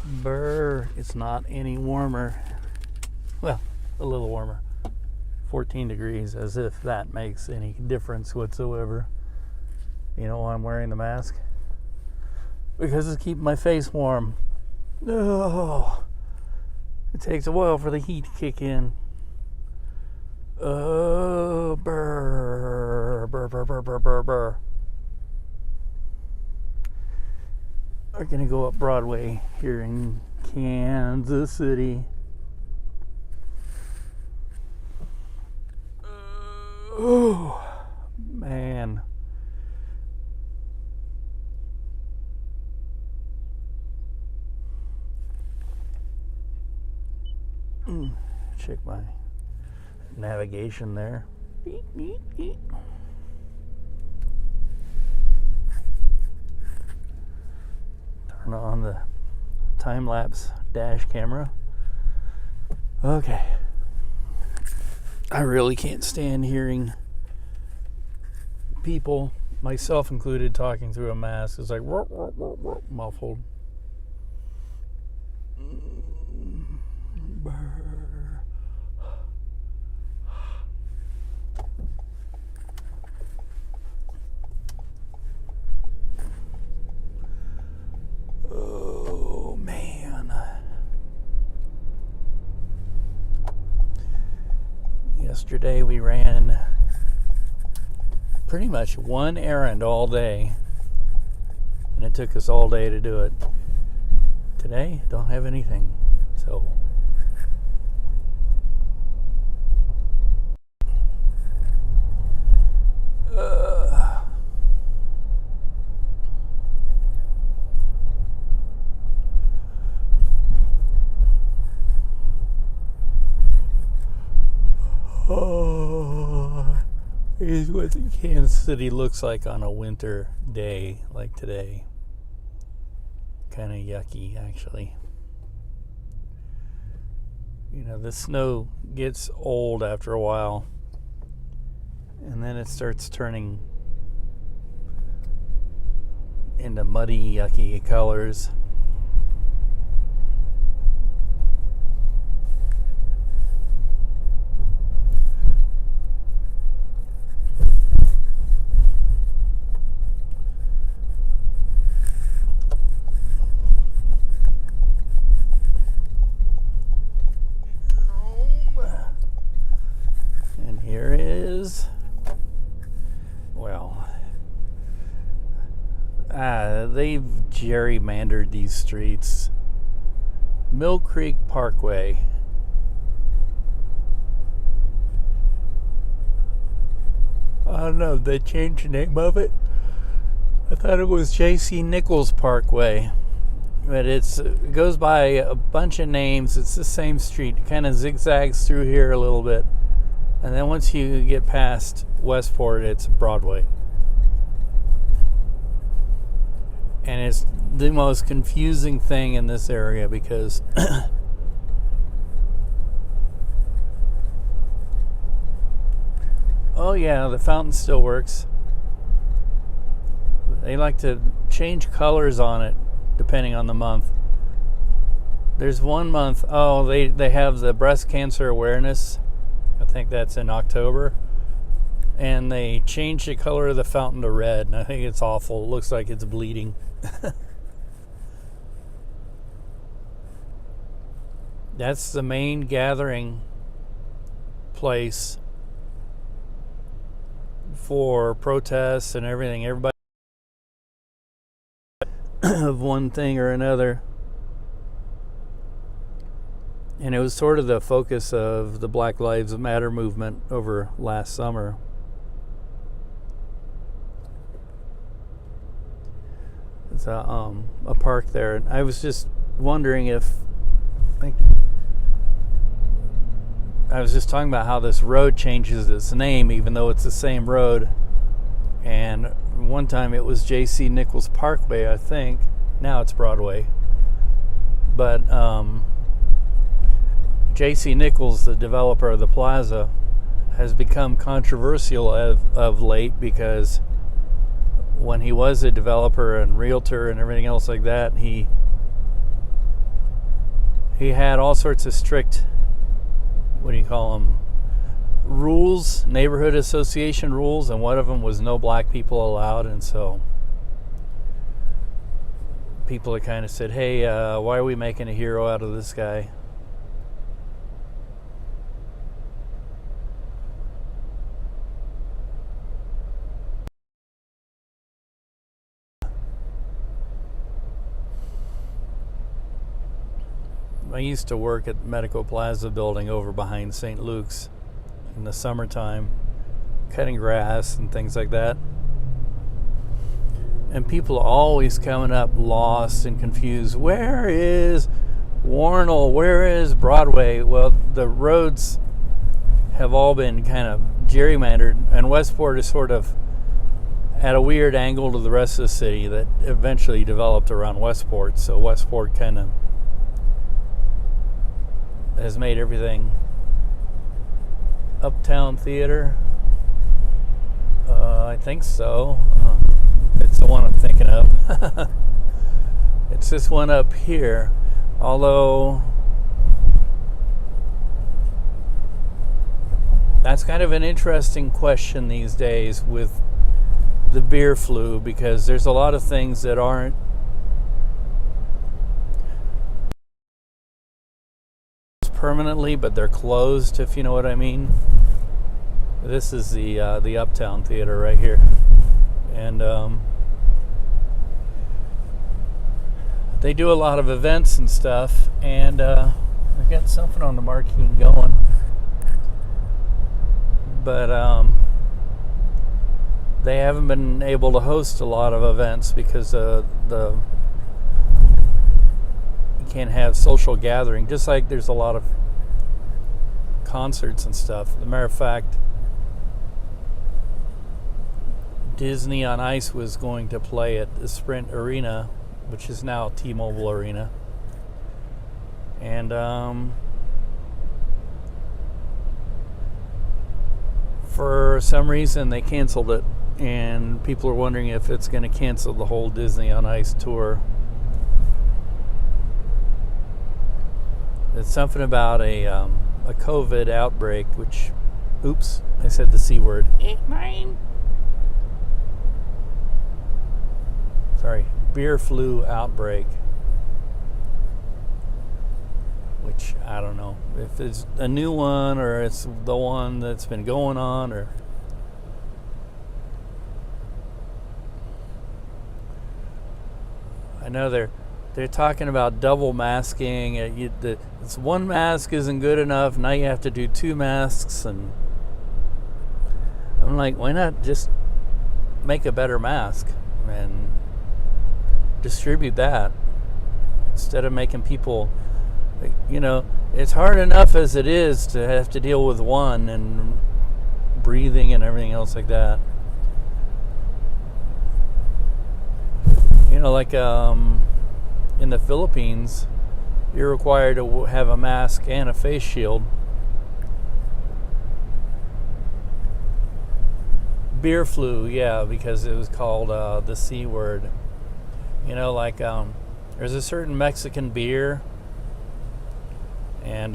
Brr, it's not any warmer. Well, a little warmer. 14 degrees, as if that makes any difference whatsoever. You know why I'm wearing the mask? Because it's keeping my face warm. Oh, it takes a while for the heat to kick in. Oh, brr, brr, brr, brr, brr, brr, brr. We're gonna go up Broadway here in Kansas City. Oh, man. Check my navigation there. Turn on the time-lapse dash camera. Okay. I really can't stand hearing people, myself included, talking through a mask. It's like muffled. Oh, man. Yesterday we ran pretty much one errand all day, and it took us all day to do it. Today, don't have anything, so here's what Kansas City looks like on a winter day like today. Kind of yucky, actually. You know, the snow gets old after a while, and then it starts turning into muddy, yucky colors. And here is, well, they've gerrymandered these streets. Mill Creek Parkway. I don't know, they changed the name of it. I thought it was J.C. Nichols Parkway. But it goes by a bunch of names. It's the same street. It kind of zigzags through here a little bit. And then once you get past Westport, it's Broadway. And it's the most confusing thing in this area because oh yeah, the fountain still works. They like to change colors on it depending on the month. There's one month, they have the breast cancer awareness. I think that's in October. And they changed the color of the fountain to red, and I think it's awful. It looks like it's bleeding. That's the main gathering place for protests and everything. Everybody of one thing or another. And it was sort of the focus of the Black Lives Matter movement over last summer. It's a park there. And I was just wondering if, I was just talking about how this road changes its name even though it's the same road. And one time it was J.C. Nichols Parkway, I think. Now it's Broadway. But J.C. Nichols, the developer of the plaza, has become controversial of late because when he was a developer and realtor and everything else like that, he he had all sorts of strict, what do you call them, rules, neighborhood association rules, and one of them was no black people allowed. And so people had kind of said, hey, why are we making a hero out of this guy? I used to work at Medico Plaza building over behind St. Luke's in the summertime, cutting grass and things like that. And people are always coming up lost and confused. Where is Warnell? Where is Broadway? Well, the roads have all been kind of gerrymandered, and Westport is sort of at a weird angle to the rest of the city that eventually developed around Westport. So Westport kind of has made everything Uptown Theater. I think so. It's the one I'm thinking of. It's this one up here. Although that's kind of an interesting question these days with the beer flu, because there's a lot of things that aren't permanently, but they're closed, if you know what I mean. This is the Uptown Theater right here, and they do a lot of events and stuff, and I got something on the marquee going, but they haven't been able to host a lot of events because you can't have social gathering, just like there's a lot of concerts and stuff. As a matter of fact, Disney on Ice was going to play at the Sprint Arena, which is now T-Mobile Arena, and for some reason they canceled it, and people are wondering if it's going to cancel the whole Disney on Ice tour. It's something about a COVID outbreak, which, oops, I said the C word. Sorry, beer flu outbreak, which I don't know if it's a new one or it's the one that's been going on, or I know they're talking about double masking. It's one mask isn't good enough. Now you have to do 2 masks, and I'm like, why not just make a better mask and distribute that instead of making people, it's hard enough as it is to have to deal with one and breathing and everything else like that. Like in the Philippines, you're required to have a mask and a face shield. Beer flu, yeah, because it was called the C word. There's a certain Mexican beer, and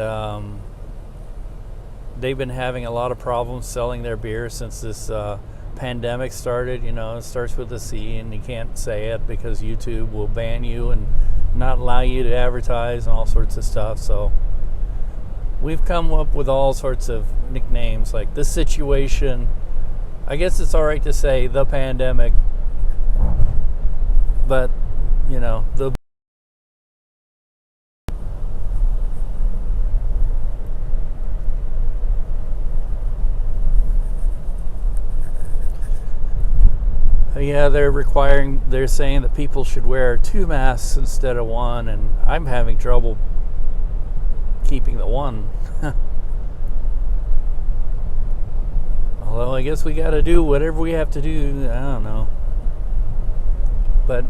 they've been having a lot of problems selling their beer since this pandemic started. It starts with a C, and you can't say it because YouTube will ban you and not allow you to advertise and all sorts of stuff. So we've come up with all sorts of nicknames like The Situation. I guess it's all right to say The Pandemic, but the they're saying that people should wear 2 masks instead of 1, and I'm having trouble keeping the one. Although I guess we got to do whatever we have to do. I don't know. But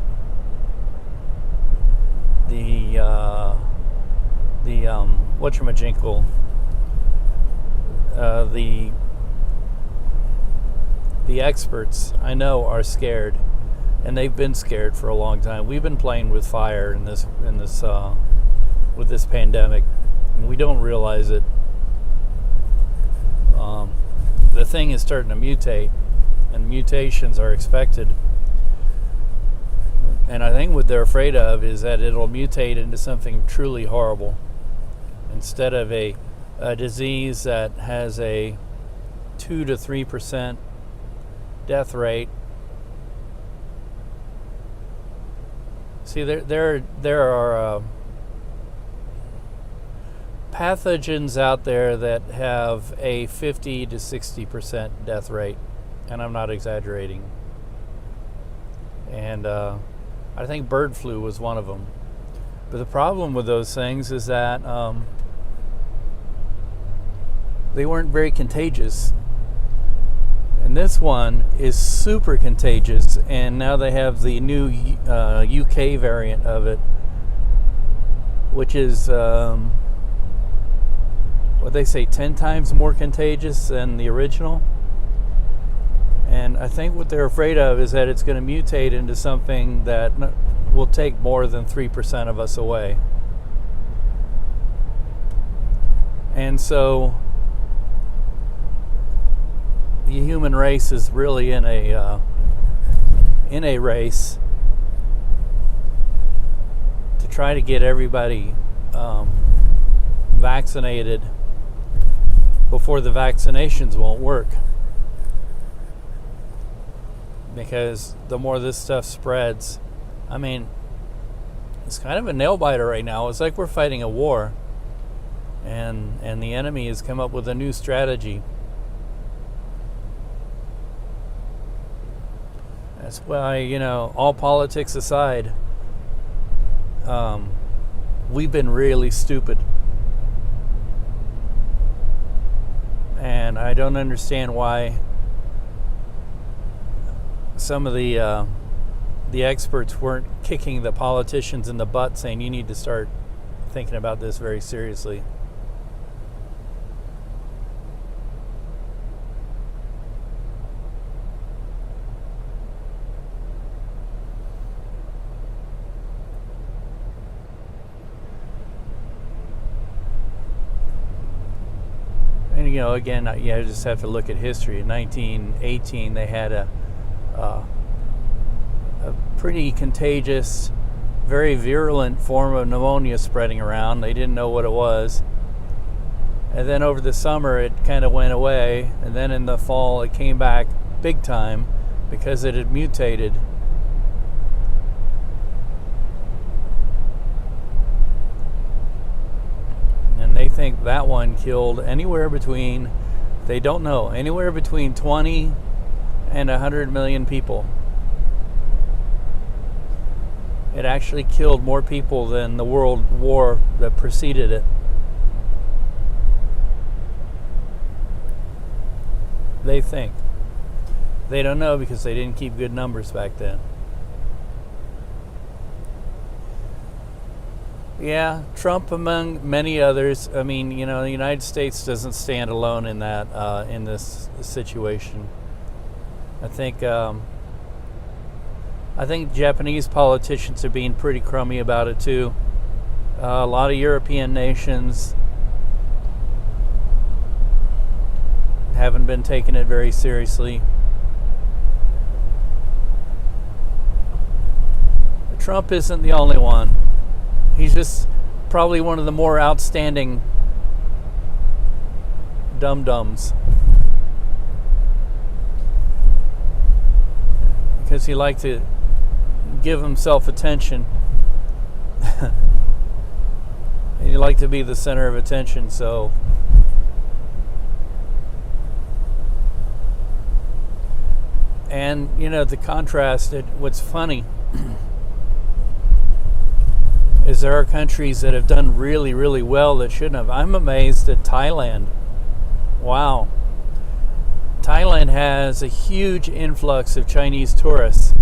whatchamajingle, the experts I know are scared, and they've been scared for a long time. We've been playing with fire in this with this pandemic. And we don't realize it. The thing is starting to mutate, and mutations are expected. And I think what they're afraid of is that it'll mutate into something truly horrible. Instead of a disease that has a 2 to 3% death rate. See, there are pathogens out there that have a 50 to 60% death rate, and I'm not exaggerating. And I think bird flu was one of them. But the problem with those things is that they weren't very contagious. And this one is super contagious, and now they have the new UK variant of it, which is, what they say, 10 times more contagious than the original. And I think what they're afraid of is that it's going to mutate into something that will take more than 3% of us away. And so the human race is really in a race to try to get everybody vaccinated before the vaccinations won't work. Because the more this stuff spreads, I mean, it's kind of a nail biter right now. It's like we're fighting a war, and the enemy has come up with a new strategy. That's why, all politics aside, we've been really stupid. And I don't understand why some of the experts weren't kicking the politicians in the butt, saying you need to start thinking about this very seriously. And again, I just have to look at history. In 1918, they had a pretty contagious, very virulent form of pneumonia spreading around. They didn't know what it was. And then over the summer, it kind of went away. And then in the fall, it came back big time because it had mutated. And they think that one killed anywhere between, they don't know, anywhere between 20 and 100 million people. It actually killed more people than the world war that preceded it. They think. They don't know because they didn't keep good numbers back then. Yeah, Trump among many others. I mean, the United States doesn't stand alone in that, in this situation. I think Japanese politicians are being pretty crummy about it too. A lot of European nations haven't been taking it very seriously. Trump isn't the only one. He's just probably one of the more outstanding dum-dums. Because he liked to give himself attention. He liked to be the center of attention, so and the contrast, what's funny is there are countries that have done really, really well that shouldn't have. I'm amazed at Thailand. Wow. Thailand has a huge influx of Chinese tourists.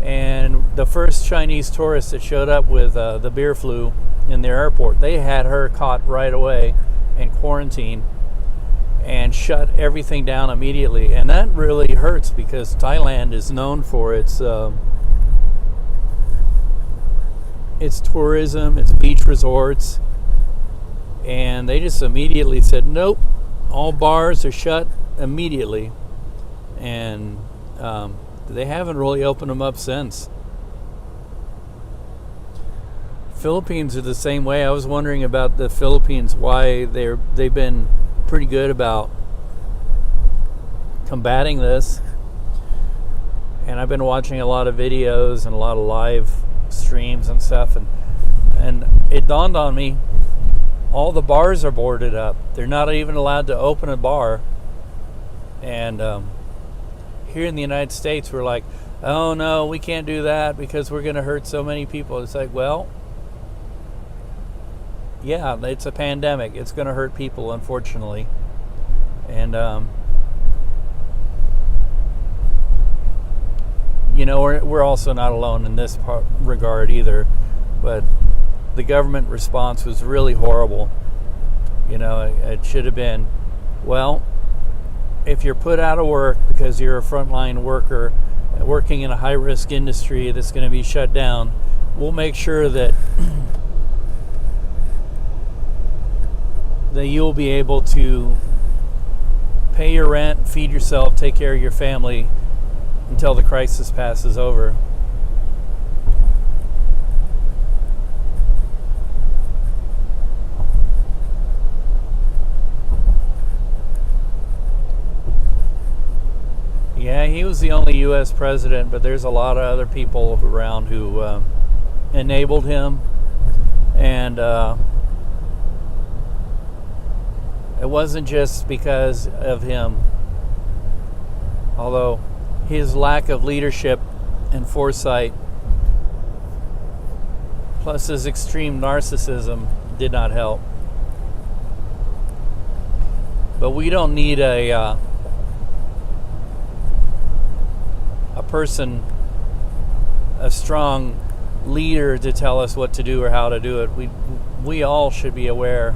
And the first Chinese tourist that showed up with the beer flu in their airport, they had her caught right away and quarantined and shut everything down immediately. And that really hurts because Thailand is known for its tourism, its beach resorts, And they just immediately said, nope, all bars are shut immediately. And they haven't really opened them up since. Philippines are the same way. I was wondering about the Philippines, why they've been pretty good about combating this. And I've been watching a lot of videos and a lot of live streams and stuff, and it dawned on me, all the bars are boarded up. They're not even allowed to open a bar. And here in the United States, we're like, oh no, we can't do that because we're going to hurt so many people. It's like, well, yeah, it's a pandemic. It's going to hurt people, unfortunately. And, we're also not alone in this regard either. But the government response was really horrible. It should have been, well, if you're put out of work because you're a frontline worker working in a high-risk industry that's going to be shut down, we'll make sure that you'll be able to pay your rent, feed yourself, take care of your family until the crisis passes over. Yeah, he was the only U.S. president, but there's a lot of other people around who enabled him. And it wasn't just because of him, although his lack of leadership and foresight, plus his extreme narcissism, did not help. But we don't need a person, a strong leader to tell us what to do or how to do it. We all should be aware.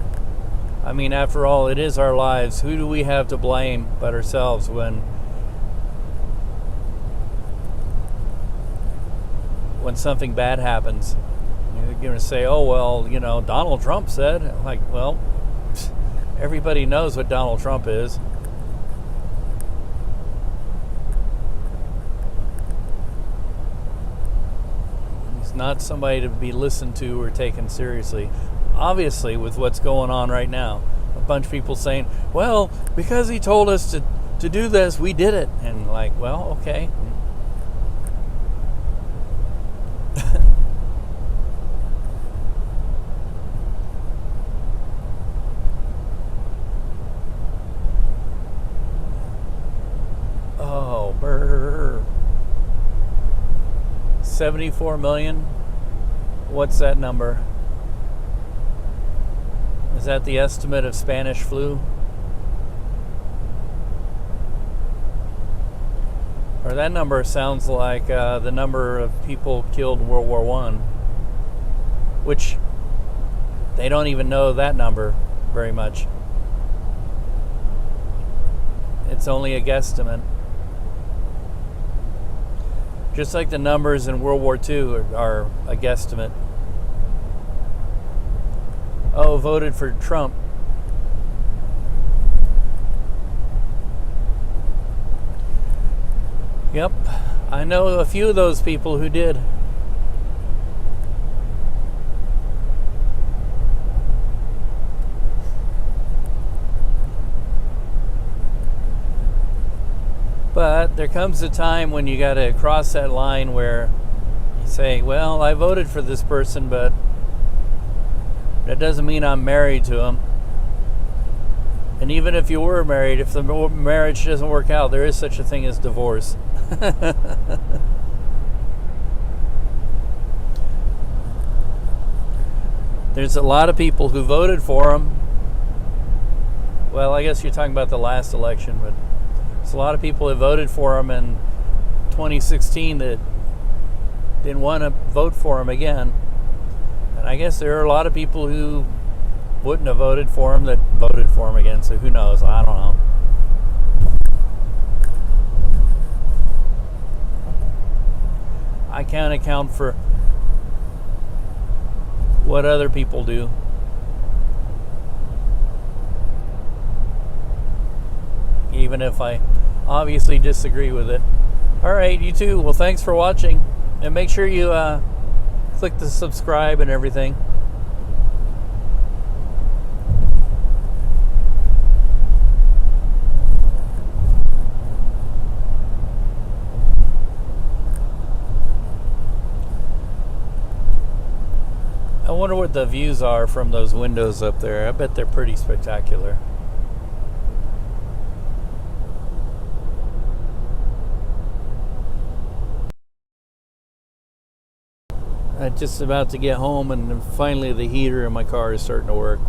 I mean, after all, it is our lives. Who do we have to blame but ourselves when something bad happens? You're going to say, oh, well, Donald Trump said. Like, well, everybody knows what Donald Trump is. He's not somebody to be listened to or taken seriously. Obviously, with what's going on right now, a bunch of people saying, well, because he told us to do this, we did it. And like, well, okay. Oh, brr. 74 million? What's that number? Is that the estimate of Spanish flu? Or that number sounds like the number of people killed in World War I, which they don't even know that number very much. It's only a guesstimate. Just like the numbers in World War II are a guesstimate. Oh, voted for Trump. Yep, I know a few of those people who did. But there comes a time when you got to cross that line where you say, well, I voted for this person, but that doesn't mean I'm married to him. And even if you were married, if the marriage doesn't work out, there is such a thing as divorce. There's a lot of people who voted for him. Well, I guess you're talking about the last election, but there's a lot of people who voted for him in 2016 that didn't want to vote for him again. And I guess there are a lot of people who wouldn't have voted for him that voted for him again. So who knows? I don't know. I can't account for what other people do. even if I obviously disagree with it. All right, you too. Well, thanks for watching, and make sure you click the subscribe and everything. I wonder what the views are from those windows up there. I bet they're pretty spectacular. I'm just about to get home, and finally the heater in my car is starting to work.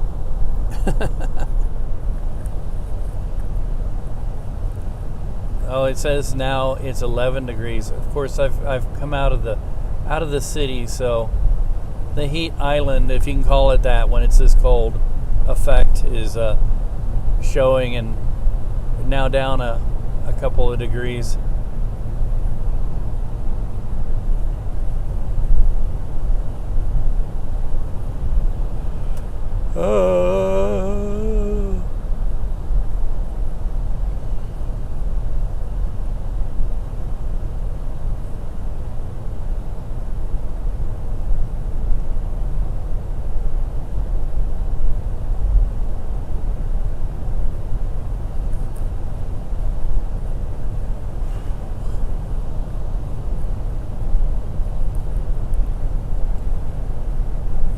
Oh, it says now it's 11 degrees. Of course, I've come out of the city, so the heat island, if you can call it that, when it's this cold, effect is showing, and now down a couple of degrees.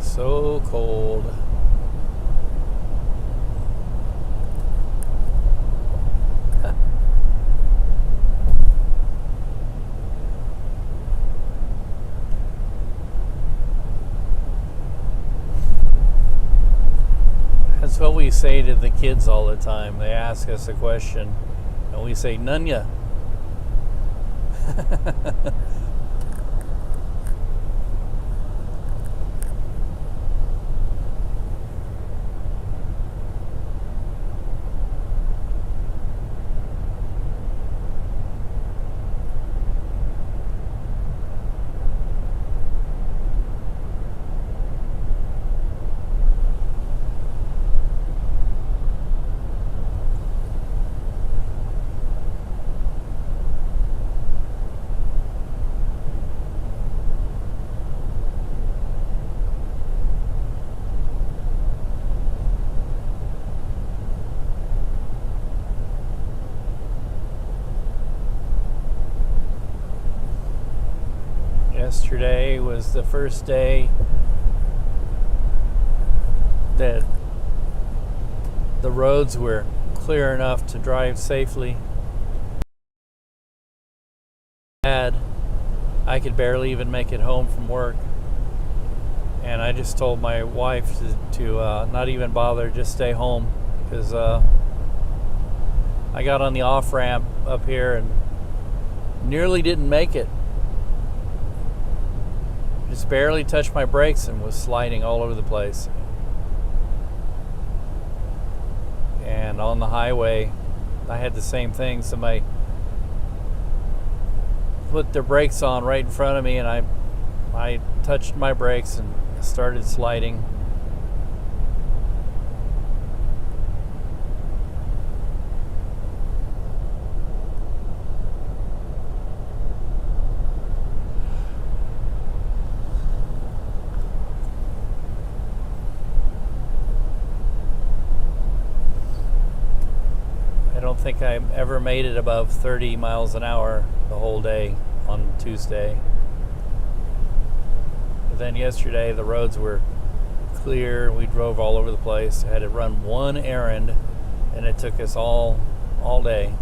So cold. That's what we say to the kids all the time. They ask us a question, and we say, "Nunya." Yesterday was the first day that the roads were clear enough to drive safely. I could barely even make it home from work, and I just told my wife to not even bother, just stay home, because I got on the off-ramp up here and nearly didn't make it. Just barely touched my brakes and was sliding all over the place. And on the highway, I had the same thing. Somebody put their brakes on right in front of me, and I touched my brakes and started sliding. I don't think I ever made it above 30 miles an hour the whole day on Tuesday. But then yesterday the roads were clear. We drove all over the place. I had to run one errand, and it took us all day.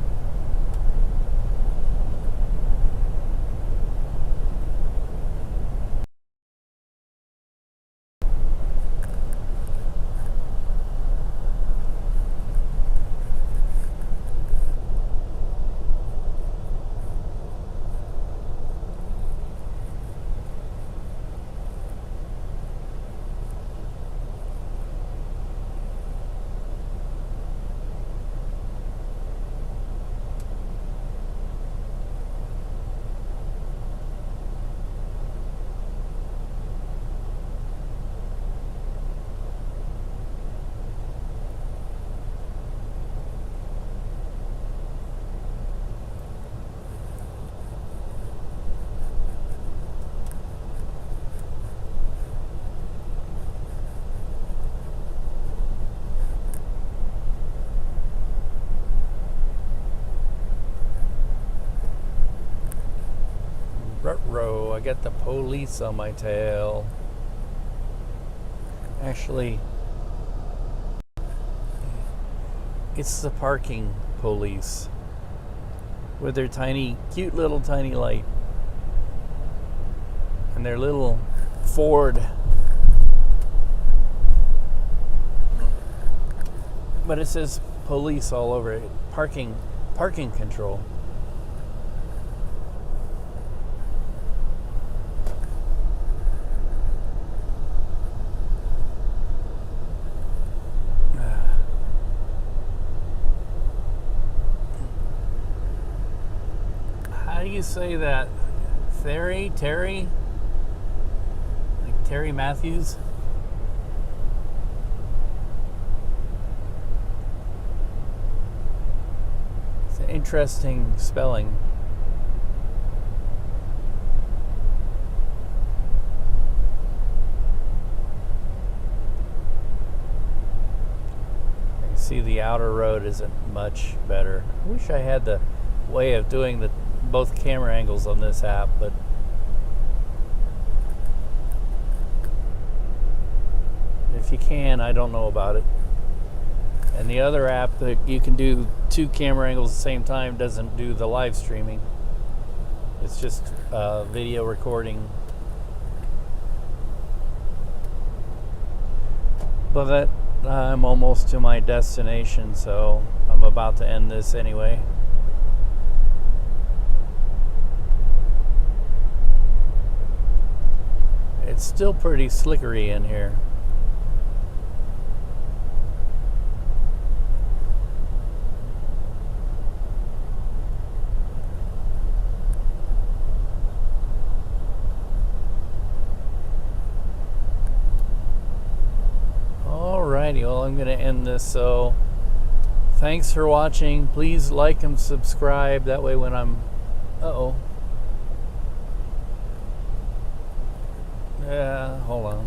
got the police on my tail. Actually, it's the parking police with their tiny, cute little tiny light and their little Ford. But it says police all over it. Parking control. How do you say that? Terry? Like Terry Matthews? It's an interesting spelling. You see the outer road isn't much better. I wish I had the way of doing both camera angles on this app, but if you can, I don't know about it. And the other app that you can do 2 camera angles at the same time doesn't do the live streaming. It's just video recording. But I'm almost to my destination, so I'm about to end this anyway. It's still pretty slickery in here. Alrighty, well, I'm going to end this. So thanks for watching. Please like and subscribe. That way when I'm... Uh-oh. Yeah, hold on.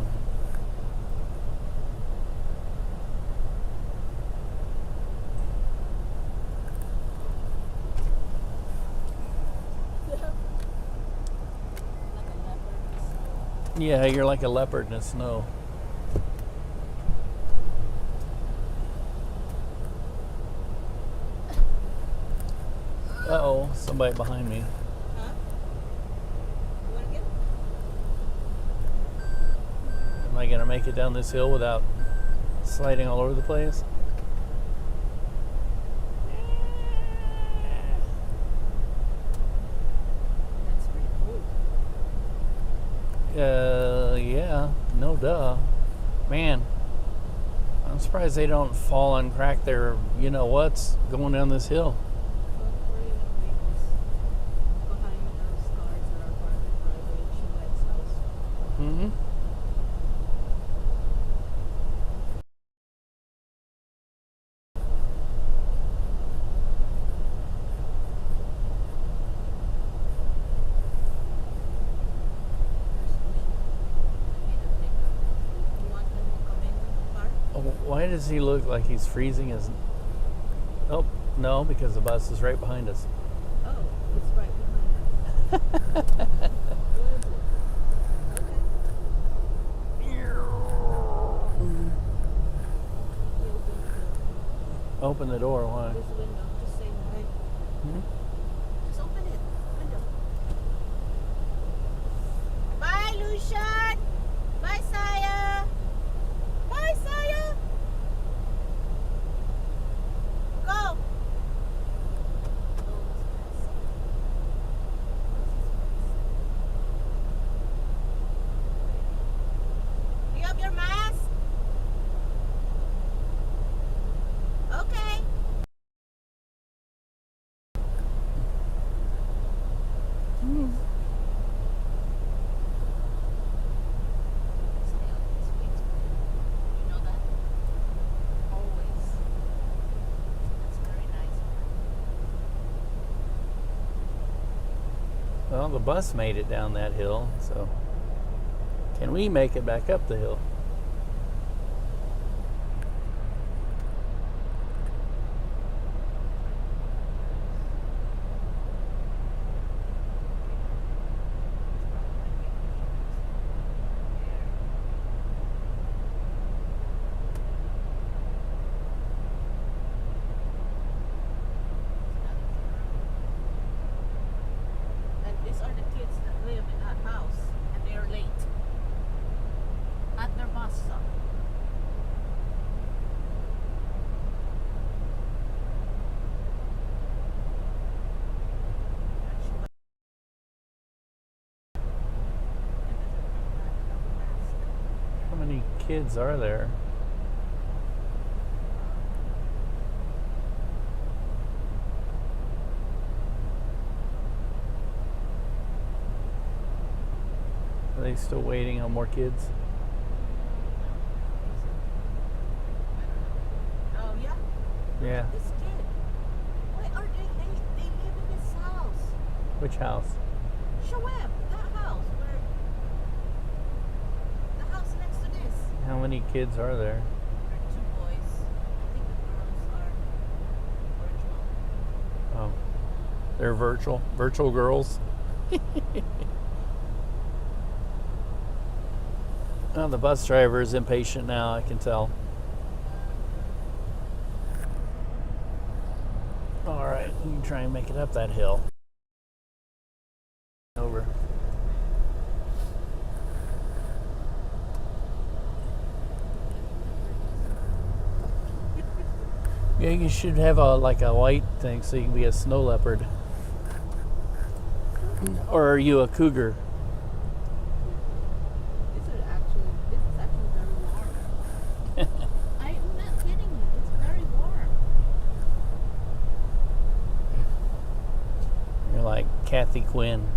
Yeah, you're like a leopard in the snow. Uh-oh, somebody behind me. Huh? You want to get? Am I going to make it down this hill without sliding all over the place? That's pretty cool. Yeah, no duh. Man, I'm surprised they don't fall and crack their you-know-whats going down this hill. Well, where are you going to make this? Behind those cars that are parked in the driveway at Shoelight's house. Mm-hmm. You want them to come in with the car? Why does he look like he's freezing his... Oh, no, because the bus is right behind us. Oh, it's right behind us. Good. Okay. Open the door, why? There's a window. Just say hi. Hmm? Just open it. Window. Bye, Lucian. Bye, Saya. Bye, Saya. Go. Do you have your mask? Okay. You know that? Always. That's very nice. Well, the bus made it down that hill, so can we make it back up the hill? kids are there? Are they still waiting on more kids? Oh yeah. Yeah. This kid. Why are they live in this house? Which house? Shoaib, that house where the house next to this. How many kids are there? There are two boys. I think the girls are virtual. Oh, they're virtual girls. Oh, the bus driver is impatient now, I can tell. All right, we can try and make it up that hill. Over. Yeah, you should have a white thing so you can be a snow leopard. Or are you a cougar? This is actually very warm. I'm not kidding you. It's very warm. You're like Kathy Quinn.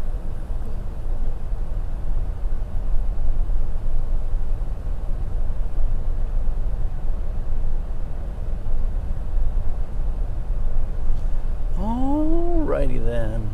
Alrighty then.